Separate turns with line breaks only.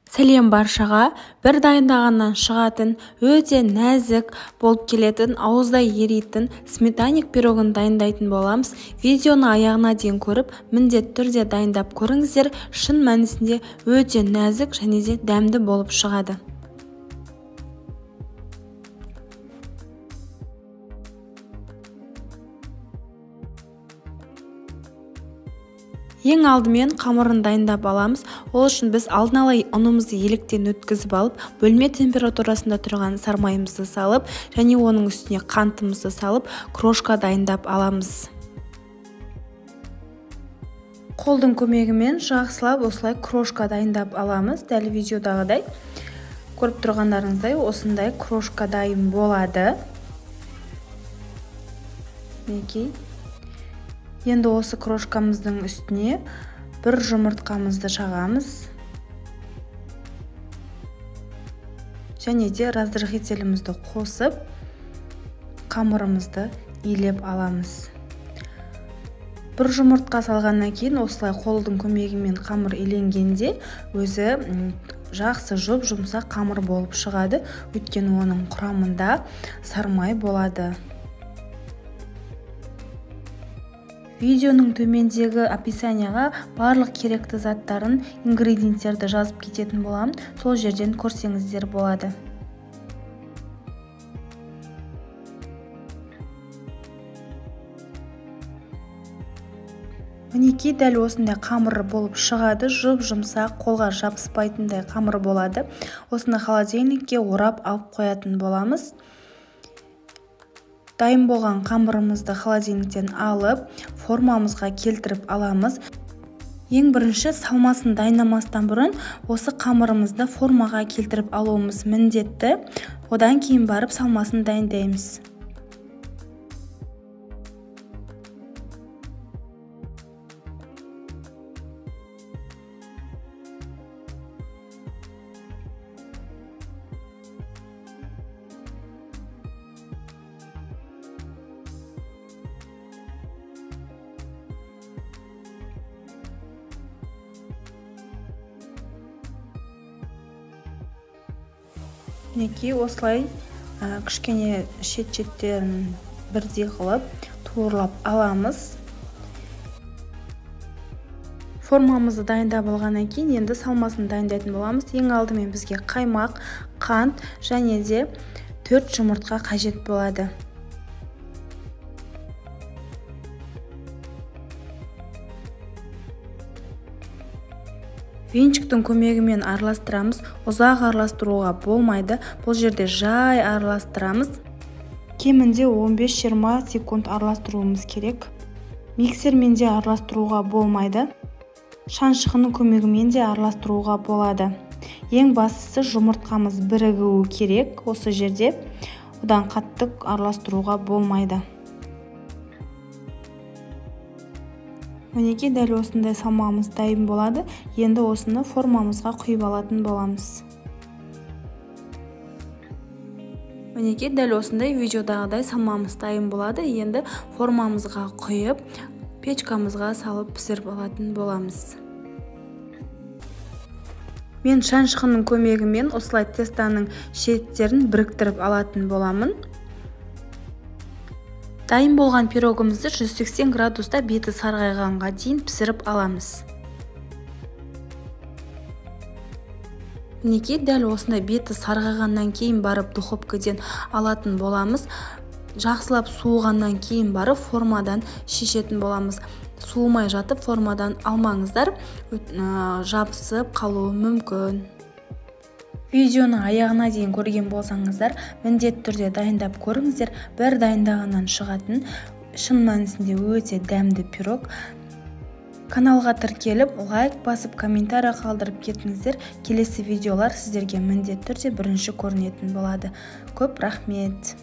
Сәлем баршаға. Бір дайындағаннан шығатын, өте нәзік болып келетін, ауызда еритін сметаник пирогын дайындайтын боламыз. Видеоны аяғына дейін көріп, міндетті түрде дайындап көріңіздер. Шын мәнісінде өте нәзік және де дәмді болып шығады. Ең алдымен қамырын дайындап аламыз. Ол үшін біз алдын ала ұнымызды електен өткізіп алып, бөлме температурасында тұрған сармайымызды салып, және оның үстіне қантымызды салып, крошка дайындап аламыз. Қолдың көмегімен жақсылап осылай крошка дайындап аламыз. Дәл видеодағыдай көріп тұрғандарыңыздай осындай крошка дайын болады. Мінекей. Енді осы крошкамыздың үстіне бір жұмыртқамызды жағамыз. Және де раздражителімізді қосып, қамырымызды илеп аламыз. Бір жұмыртқа салғаннан кейін осылай қолдың көмегімен қамыр иленгенде өзі жақсы жұмсақ қамыр болып шығады. Өйткені оның құрамында сармай болады. Видеоның төмендегі описанияға барлық керекті заттарын, ингредиенттерді жазып кететін боламын. Сол жерден көрсеңіздер болады. Мінекей дәл осындай қамыры болып шығады. Жұмсақ, қолға жабыспайтындай қамыр болады. Осыны холодильникке орап алып қоятын боламыз. Дайын болған қамырымызды холодильниктен алып, формамызға келтіріп аламыз. Ең бірінші салмасын дайындамастан бұрын осы қамырымызды формаға келтіріп алуымыз міндетті. Одан кейін барып салмасын дайындаймыз. Мінекей осылай кішкене шет-шеттерін бірдей қылып туырлап аламыз. Формамызды дайындап алғаннан кейін енді салмасын дайындайтын боламыз. Ең алдымен бізге қаймақ, қант және де 4 жұмыртқа қажет болады. Венчиктің көмегімен араластырамыз. Ұзақ араластыруға болмайды. Бұл жерде жай араластырамыз. Кемінде 15-20 секунд араластыруымыз керек. Миксермен де араластыруға болмайды. Шаншқының көмегімен де араластыруға болады. Ең бастысы жұмыртқамыз бірігуі керек. Осы жерде одан қаттық араластыруға болмайды. Мінекей дәл осындай салмамыз дайын болады. Енді осыны формамызға құйып алатын боламыз. Мінекей дәл осындай видеодағыдай салмамыз дайын болады. Енді формамызға құйып, печкамызға салып пісіріп алатын боламыз. Мен шаншқының көмегімен осылай тестаның шеттерін біріктіріп алатын боламын. Дайын болған пирогымызды 180 градуста беті сарғайғанға дейін пісіріп аламыз. Мінекей дәл осындай беті сарғайғаннан кейін барып духовкадан алатын боламыз. Жақсылап суығаннан кейін барып формадан шешетін боламыз. Суымай жатып формадан алмаңыздар, жабысып қалуы мүмкін. Видеоны аяғына дейін көрген болсаңыздар, міндетті түрде дайындап көріңіздер. Бір дайындағаннан шығатын, шын мәнісінде өте дәмді пирог. Каналға тіркеліп, лайк басып, комментарий қалдырып кетіңіздер. Келесі видеолар сіздерге міндетті түрде бірінші көрінетін болады. Көп рахмет.